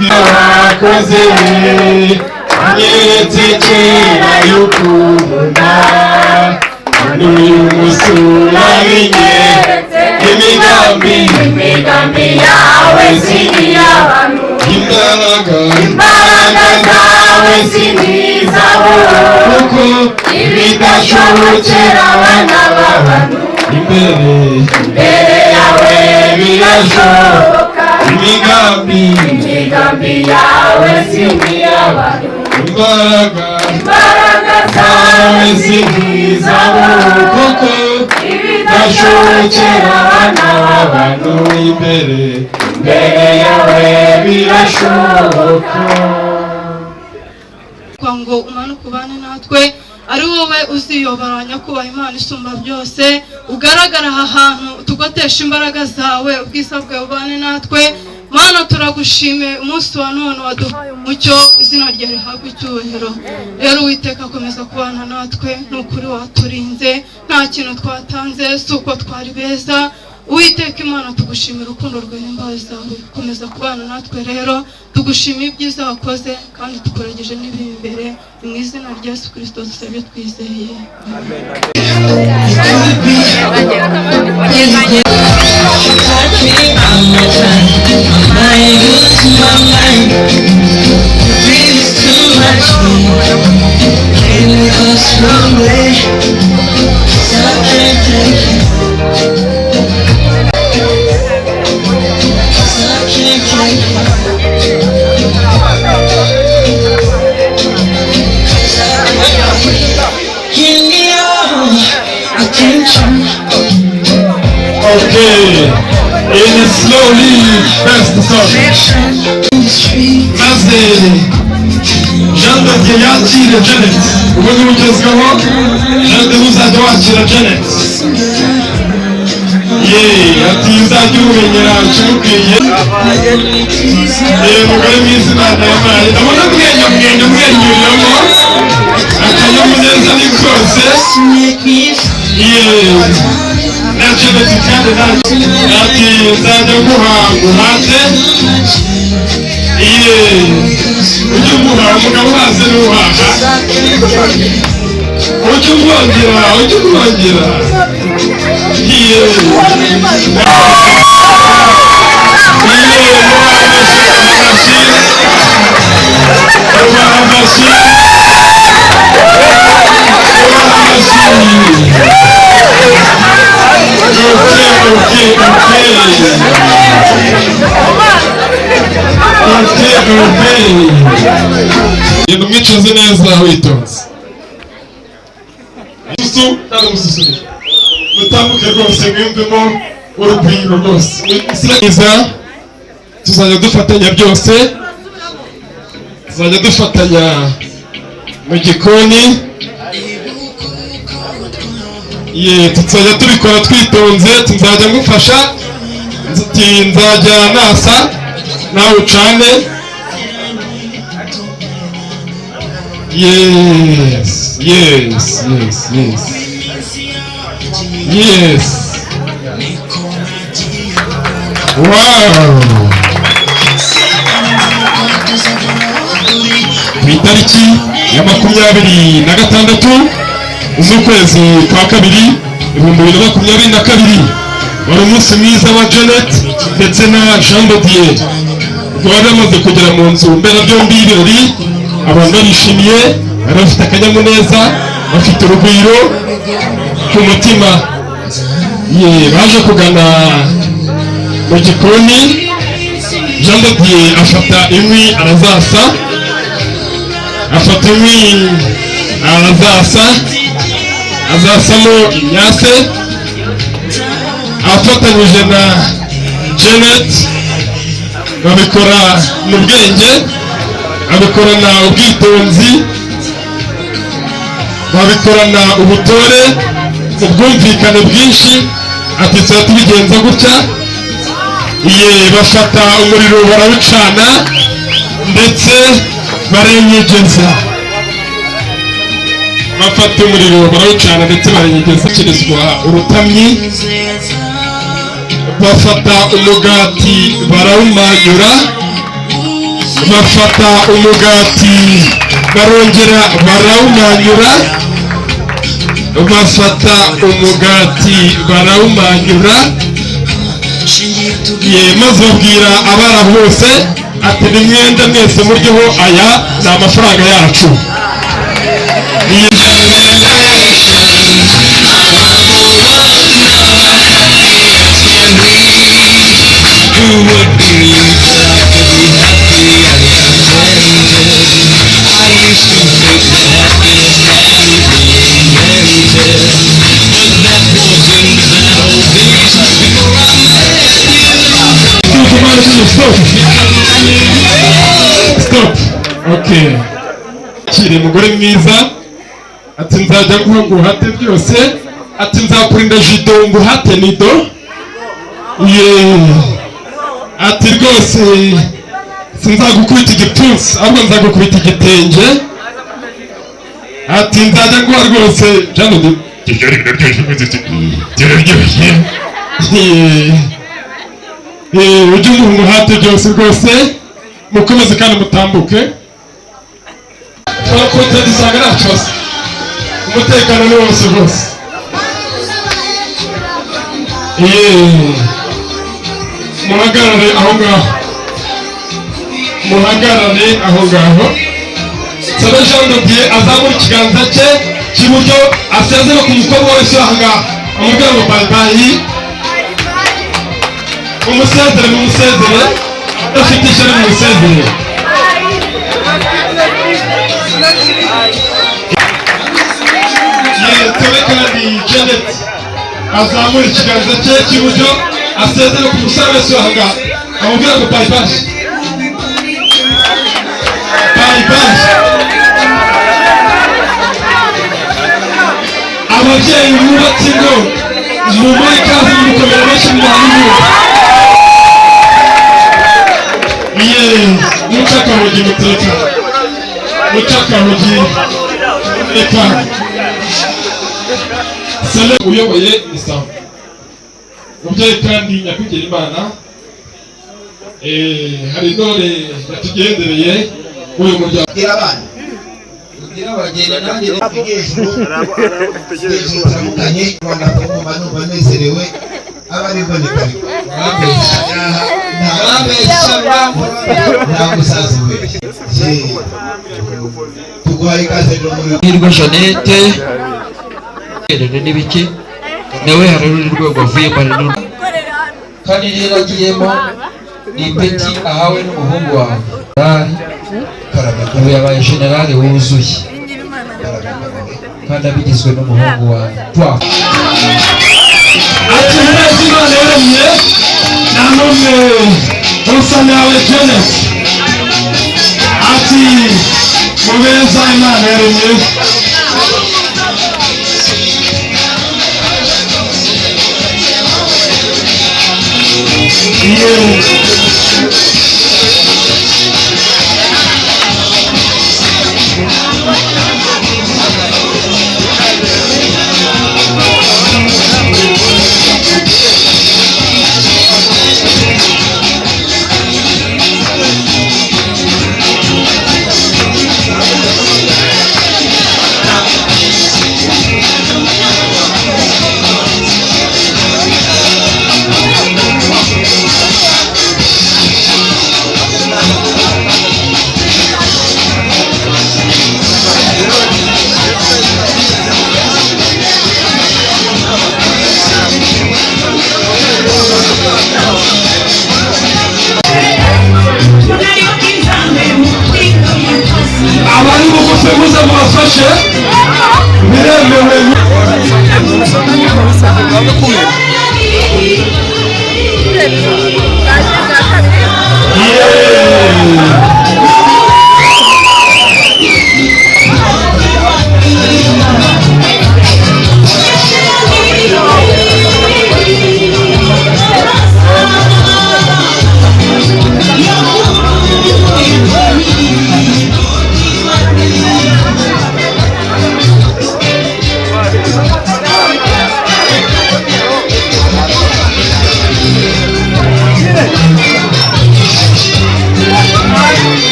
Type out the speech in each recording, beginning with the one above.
wakoze anyeretse kera y'ukunda n'uyu munsi urabinyeretse imigambi yawe si iy'abantu imbaraga zawe si n'izabo kuko ibidashobokera abana b'abantu imbere yawe birashoboka imigambi yawe si n'iy'abantu imbaraga zawe si n'izabo kuko ibidashobokera abana b'abantu imbere yawe birashoboka. ngo umanuke ubane natwe ari wowe uziyoboranya kubaha Imana isumba byose ugaragara aha hantu tugotesha imbaraga zawe ubwiza bwawe ubane natwe Mana turagushime umunsi wa none waduhaye umucyo izina rye rihabwe icyubahiro rero Uwiteka akomeza kubana natwe n'ukuri waturinze nta kintu twatanze suko twari beza Uwiteka Imana tugushimira urukundo rwawe n'imbabazi zawe komeza kubana natwe rero tugushimiye ibyiza wakoze kandi tukurageje n'ibiri imbere mu izina rya Yesu Kristo dusabye twizeye amen. Okay, and slowly press the song. Maze Jean de yakira Janet. Ubundi bugezweho Jean de uzajya wakira Janet. Ati uzajya umenyera ukimubwiye. Mugore mwiza Imana yampaye. Ndabona mwenyuriramo akanyamuneza ni kose. Janet kandi ati nzajya guhate ujye umuha umugabo uhaze n'uhaha ujye umwongera umwicaze neza witonze mutambuke rwose mwiyumvemo urugwiro rwose tuzajya dufatanya byose tuzajya dufatanya mu gikoni tuzajya tubikora twitonze tuzajya ngufasha nzajya nasa nawe ucane yes wow ku itariki ya 26 z'ukwezi kwa kabiri 2022 wari umunsi mwiza wa Janet ndetse na Jean de Dieu bari bamaze kugera mu nzu mberabyombi y'ibirori abantu barishimiye bafite akanyamuneza bafite urugwiro ku mutima baje kugana mu gikoni Jean de Dieu afata inkwi azasamo imyase afatanyije na Janet babikora mu bwenge babikorana ubwitonzi babikorana ubutore ubwumvikane bwinshi ati tuba tubigenza gutya bafata umuriro barawucana ndetse barenyegeza kirizwa urutamyi bafata umugati barawumanyura bafata umugati barongera barawumanyura, bafata umugati barawumanyura, maze babwira abana bose ati nimwenda mwese muryoho, aya ni amafaranga yacu. Stop. Okay. Kire mugore mwiza ati nzajya nguhate byose, ati nzakurinda jido nguhate nido. Ati rwose sinzagukubita igipfunsi ahubwo nzagukubita igitenge. Ati nzajya nguha rwose jano kiraryoshye ujye umuhungu hate byose rwose mukomeze kandi mutambuke. turakoze dusanga nta kibazo, umutekano ni wose rwose. muhagarare aho ngaho, muhagarare aho ngaho. Sabe Jean de Dieu azamura ikiganza cye cy'iburyo asezera ku mukobwa wese aha ngaha, amubwira ngo bye bye. Umusezere mumusezere, udafite ishyari mumusezere. Yewe kandi Janet azamura ikiganza cye cy'iburyo asezera ku musore wese aha ngaha, amubwira ngo bye bye. Bye bye. Ababyeyi bubatse ingo mumuhe ikaze mukomera benshi mwarimu. Mucakamugi muteka, mucakamugi reka sale uyoboye isambu mubyeyi kandi nyakwigira Imana. Hari intore yatugendereye uyu muryango kugira abageni nanjye tugezutandukanye banakumva numva nezerewe abari boneka nta musaza we tuguhaye ikaze hirwa Jeannette erene n'ibiki nawe hari urundi rwego avuyemo kandi rero agiyemo ni ipeti ahawe n'umuhungu wawe ubu yabaye generale wuzuye kandi abigizwe n'umuhungu wawe. Ati mwezi Imana yaremye nta n'umwe usa nawe Janet. Ati mubeza Imana yaremye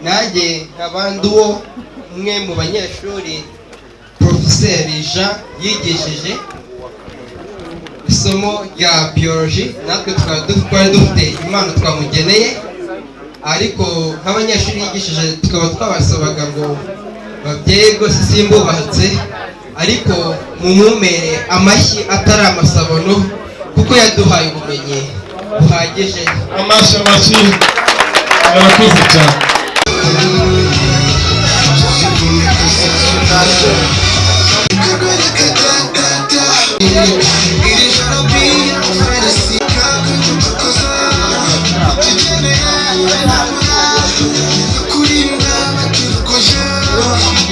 nanjye nk'abandi uwo umwe mu banyeshuri Profeseri Jean yigishije isomo rya biology, natwe twari dufite impano twamugeneye, ariko nk'abanyeshuri yigishije tukaba twabasabaga ngo babyeyi rwose simbubatse, ariko mumumere amashyi atari amasabono kuko yaduhaye ubumenyi buhagije. Amashyi murakoze cyane.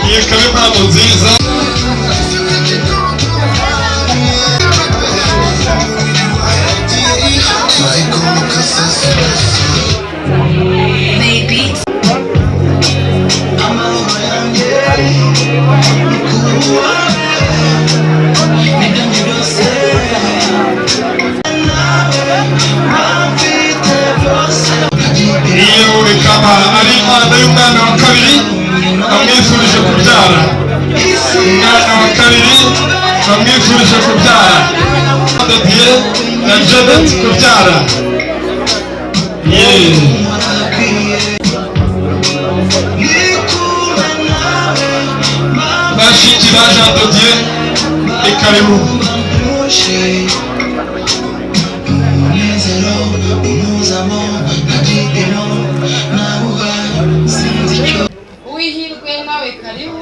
Iyi ikaba impano nziza. Iyo ikaba ari impano y'umwana wa kabiri bamwifurije kubyara. Umwana wa kabiri bamwifurije kubyara. Dodiye na Janet kubyara. Bashingira Jean Dodiye ni karibu. Uwihirwe nawe karibu.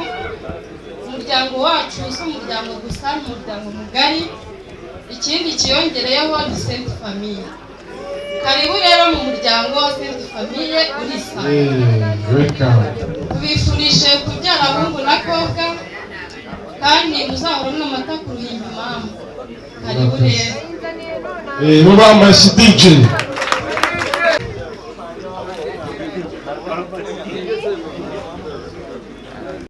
Umuryango wacu si umuryango gusa, ni umuryango mugari, ikindi kiyongereyeho ni Sainte Famille. Karibu rero mu muryango wa Sainte Famille urisanga. Tubifurije kubyara abahungu n'abakobwa kandi muzahorane amata ku ruhimbi mama. Karibu rero. Mubamashyi DJ.